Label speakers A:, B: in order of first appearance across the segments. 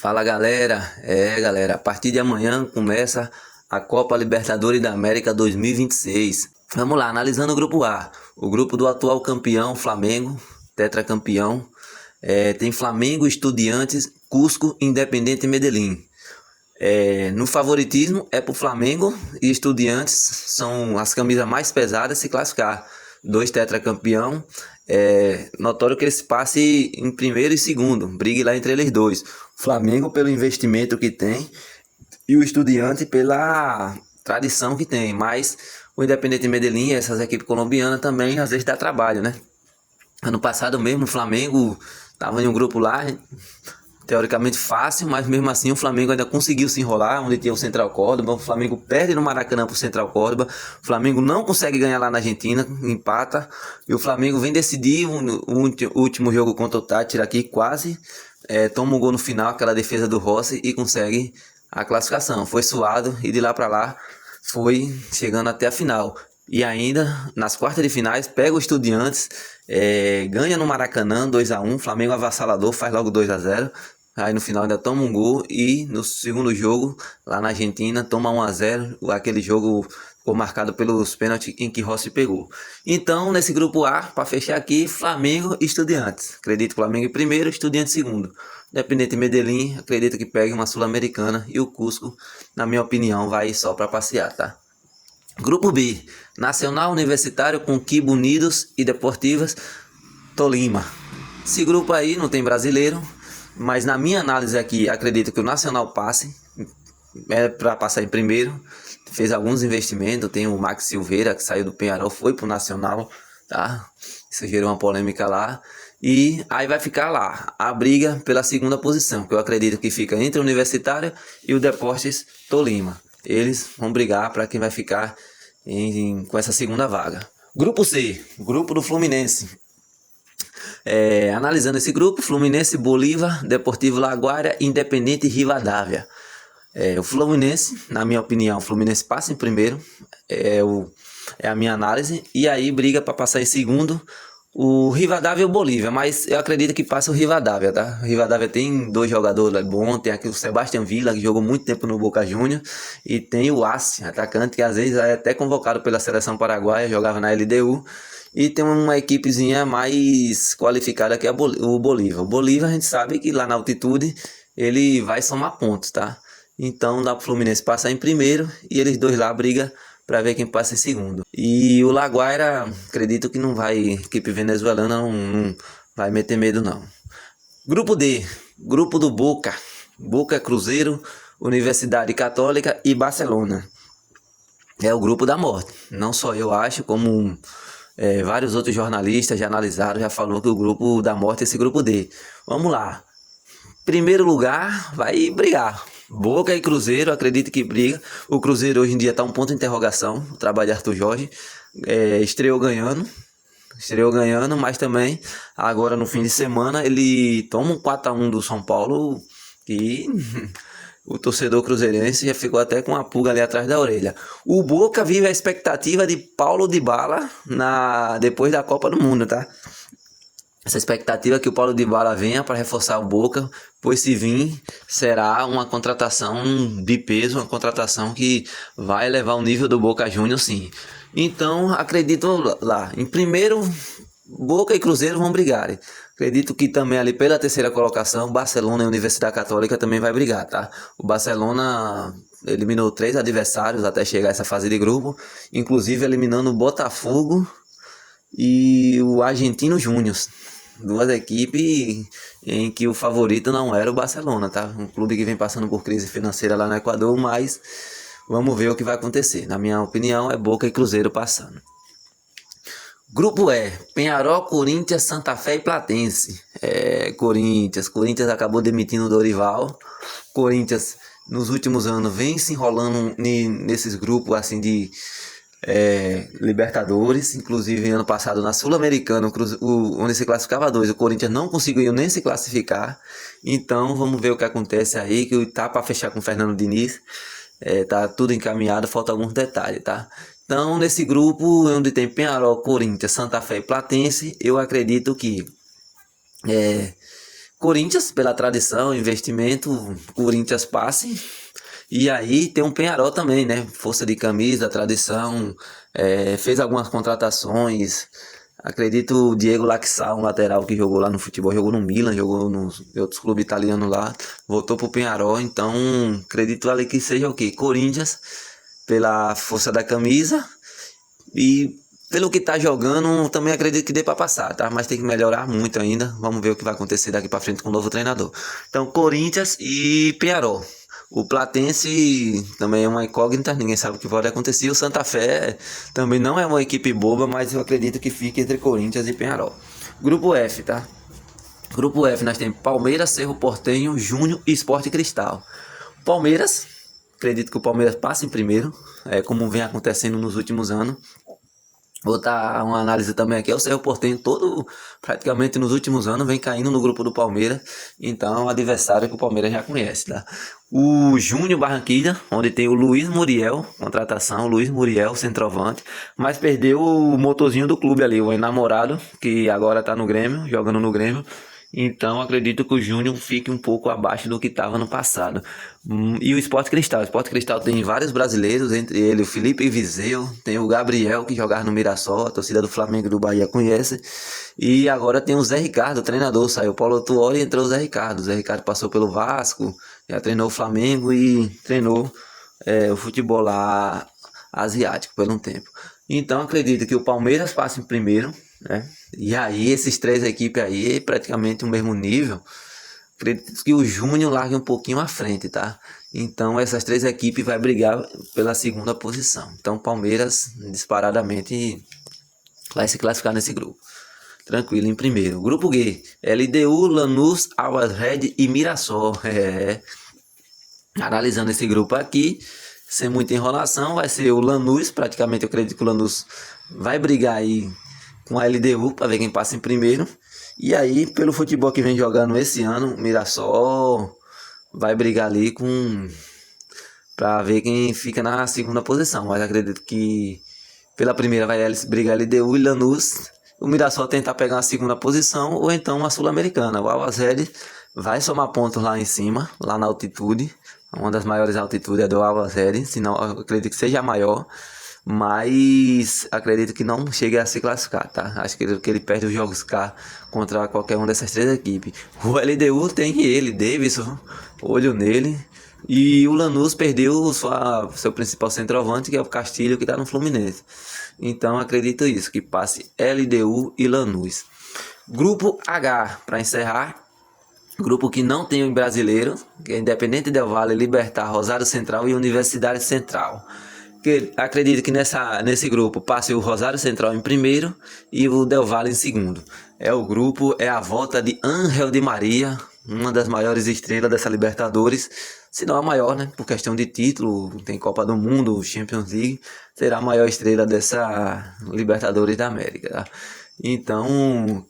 A: Fala galera, galera, a partir de amanhã começa a Copa Libertadores da América 2026. Vamos lá, analisando o grupo A, o grupo do atual campeão Flamengo, tetracampeão. Tem Flamengo, Estudiantes, Cusco, Independente e Medellín. No favoritismo é pro Flamengo e Estudiantes são as camisas mais pesadas a se classificar. Dois tetracampeão. Notório que eles passem em primeiro e segundo, brigue lá entre eles dois. Flamengo pelo investimento que tem e o Estudiante pela tradição que tem. Mas o Independente Medellín e essas equipes colombianas também às vezes dá trabalho, né? Ano passado mesmo o Flamengo estava em um grupo lá, teoricamente fácil, mas mesmo assim o Flamengo ainda conseguiu se enrolar, onde tinha o Central Córdoba. O Flamengo perde no Maracanã pro Central Córdoba, o Flamengo não consegue ganhar lá na Argentina, empata, e o Flamengo vem decidir o último jogo contra o Táchira aqui, quase toma um gol no final, aquela defesa do Rossi, e consegue a classificação. Foi suado e de lá para lá foi chegando até a final. E ainda nas quartas de finais pega o Estudiantes, ganha no Maracanã 2-1, Flamengo avassalador, faz logo 2-0. Aí no final ainda toma um gol e no segundo jogo, lá na Argentina, toma 1-0. Aquele jogo ficou marcado pelos pênaltis em que Rossi pegou. Então, nesse grupo A, para fechar aqui, Flamengo e Estudiantes. Acredito Flamengo em primeiro, Estudiantes em segundo. Independente Medellín, acredito que pegue uma Sul-Americana. E o Cusco, na minha opinião, vai só para passear, tá? Grupo B, Nacional Universitário com Quibos Unidos e Deportivas Tolima. Esse grupo aí não tem brasileiro, mas na minha análise aqui, acredito que o Nacional passe, para passar em primeiro. Fez alguns investimentos, tem o Max Silveira, que saiu do Penharol, foi pro Nacional, tá? Isso gerou uma polêmica lá. E aí vai ficar lá, a briga pela segunda posição, que eu acredito que fica entre o Universitário e o Deportes Tolima. Eles vão brigar para quem vai ficar com essa segunda vaga. Grupo C, grupo do Fluminense. Analisando esse grupo, Fluminense, Bolívar, Deportivo Laguaira, Independente e Rivadavia. O Fluminense, na minha opinião, o Fluminense passa em primeiro, é a minha análise, e aí briga para passar em segundo o Rivadavia e o Bolívia, mas eu acredito que passa o Rivadavia, tá? O Rivadavia tem dois jogadores bons, tem aqui o Sebastião Villa, que jogou muito tempo no Boca Juniors, e tem o Assi, atacante, que às vezes é até convocado pela seleção paraguaia, jogava na LDU, e tem uma equipezinha mais qualificada que é o Bolívar. O Bolívar a gente sabe que lá na altitude ele vai somar pontos, tá? Então dá pro Fluminense passar em primeiro e eles dois lá brigam para ver quem passa em segundo. E o Laguaira, acredito que não vai, equipe venezuelana não vai meter medo não. Grupo D, grupo do Boca. Boca, Cruzeiro, Universidade Católica e Barcelona. É o grupo da morte. Não só eu acho, como vários outros jornalistas já analisaram, já falou que o grupo da morte é esse grupo D. Vamos lá. Primeiro lugar vai brigar. Boca e Cruzeiro, acredito que briga. O Cruzeiro hoje em dia está um ponto de interrogação. O trabalho de Arthur Jorge estreou ganhando, mas também agora no fim de semana ele toma um 4-1 do São Paulo e o torcedor cruzeirense já ficou até com uma pulga ali atrás da orelha. O Boca vive a expectativa de Paulo Dybala depois da Copa do Mundo, tá? Essa expectativa é que o Paulo Dybala venha para reforçar o Boca, pois se vir, será uma contratação de peso, uma contratação que vai elevar o nível do Boca Juniors, sim. Então, acredito lá. Em primeiro, Boca e Cruzeiro vão brigar. Acredito que também ali pela terceira colocação, Barcelona e Universidade Católica também vai brigar, tá? O Barcelona eliminou 3 adversários até chegar a essa fase de grupo, inclusive eliminando o Botafogo e o Argentino Júnior, duas equipes em que o favorito não era o Barcelona, tá? Um clube que vem passando por crise financeira lá no Equador, mas vamos ver o que vai acontecer. Na minha opinião, é Boca e Cruzeiro passando. Grupo E, Penharol, Corinthians, Santa Fé e Platense. Corinthians acabou demitindo o Dorival. Corinthians, nos últimos anos, vem se enrolando nesses grupos assim de Libertadores, inclusive ano passado na Sul-Americana, onde se classificava 2, o Corinthians não conseguiu nem se classificar. Então vamos ver o que acontece aí, que tá para fechar com o Fernando Diniz, tá tudo encaminhado, falta alguns detalhes, tá? Então nesse grupo onde tem Penharol, Corinthians, Santa Fé e Platense, eu acredito que Corinthians, pela tradição, investimento, Corinthians passe. E aí tem um Penharol também, né? Força de camisa, tradição, fez algumas contratações. Acredito o Diego Laxalt, um lateral que jogou lá no futebol, jogou no Milan, jogou nos outros clubes italianos lá, voltou pro Penharol. Então, acredito ali que seja o quê? Corinthians, pela força da camisa e pelo que tá jogando, também acredito que dê para passar, tá? Mas tem que melhorar muito ainda. Vamos ver o que vai acontecer daqui para frente com o novo treinador. Então, Corinthians e Penharol. O Platense também é uma incógnita, ninguém sabe o que pode acontecer. O Santa Fé também não é uma equipe boba, mas eu acredito que fique entre Corinthians e Penharol. Grupo F, tá? Grupo F nós temos Palmeiras, Cerro Porteño, Júnior e Sport Cristal. Palmeiras, acredito que o Palmeiras passe em primeiro, como vem acontecendo nos últimos anos. Vou dar uma análise também aqui. O Cerro Porteño praticamente nos últimos anos, vem caindo no grupo do Palmeiras. Então é um adversário que o Palmeiras já conhece, tá? O Júnior Barranquilla, onde tem o Luiz Muriel, contratação, Luiz Muriel, centroavante. Mas perdeu o motorzinho do clube ali, o enamorado, que agora tá no Grêmio, jogando no Grêmio. Então acredito que o Júnior fique um pouco abaixo do que estava no passado. E o Sport Cristal. O Sport Cristal tem vários brasileiros, entre eles o Felipe Viseu, tem o Gabriel, que jogava no Mirassol, a torcida do Flamengo e do Bahia conhece. E agora tem o Zé Ricardo, o treinador. Saiu o Paulo Tuori e entrou o Zé Ricardo. O Zé Ricardo passou pelo Vasco, já treinou o Flamengo e treinou o futebol lá asiático por um tempo. Então acredito que o Palmeiras passe em primeiro, né? E aí esses três equipes aí praticamente o mesmo nível. Acredito que o Júnior largue um pouquinho à frente, tá? Então essas três equipes vai brigar pela segunda posição. Então Palmeiras disparadamente vai se classificar nesse grupo. Tranquilo, em primeiro. Grupo G, LDU, Lanús, Always Red e Mirassol. Analisando esse grupo aqui, sem muita enrolação, vai ser o Lanús. Praticamente eu acredito que o Lanús vai brigar aí com a LDU para ver quem passa em primeiro. E aí, pelo futebol que vem jogando esse ano, o Mirassol vai brigar ali para ver quem fica na segunda posição. Mas acredito que pela primeira vai brigar LDU e Lanús. O Mirassol tentar pegar a segunda posição ou então uma Sul-Americana. O Always Red vai somar pontos lá em cima, lá na altitude. Uma das maiores altitudes é do Always Red, senão eu acredito que seja a maior. Mas acredito que não chegue a se classificar, tá? Acho que ele perde os jogos K contra qualquer uma dessas três equipes. O LDU tem ele, Davidson, olho nele. E o Lanús perdeu seu principal centroavante, que é o Castilho, que está no Fluminense. Então acredito isso, que passe LDU e Lanús. Grupo H, para encerrar. Grupo que não tem um brasileiro, que é Independente Del Valle, Libertad, Rosário Central e Universidade Central. Que acredito que nesse grupo passe o Rosário Central em primeiro e o Del Valle em segundo. O grupo é a volta de Ángel Di Maria, uma das maiores estrelas dessa Libertadores, se não a maior, né? Por questão de título, tem Copa do Mundo, Champions League, será a maior estrela dessa Libertadores da América, tá? Então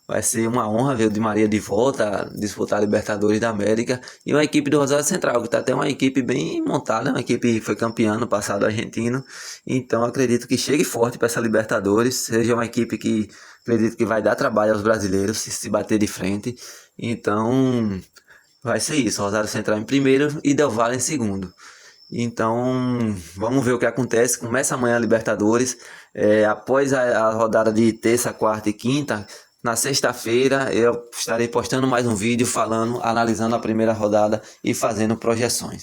A: vai ser uma honra ver o Di Maria de volta, disputar a Libertadores da América. E uma equipe do Rosário Central, que está até uma equipe bem montada, uma equipe que foi campeã no passado argentino. Então acredito que chegue forte para essa Libertadores, seja uma equipe que acredito que vai dar trabalho aos brasileiros se bater de frente. Então vai ser isso, Rosário Central em primeiro e Del Valle em segundo. Então, vamos ver o que acontece. Começa amanhã a Libertadores. Após a rodada de terça, quarta e quinta, na sexta-feira eu estarei postando mais um vídeo analisando a primeira rodada e fazendo projeções.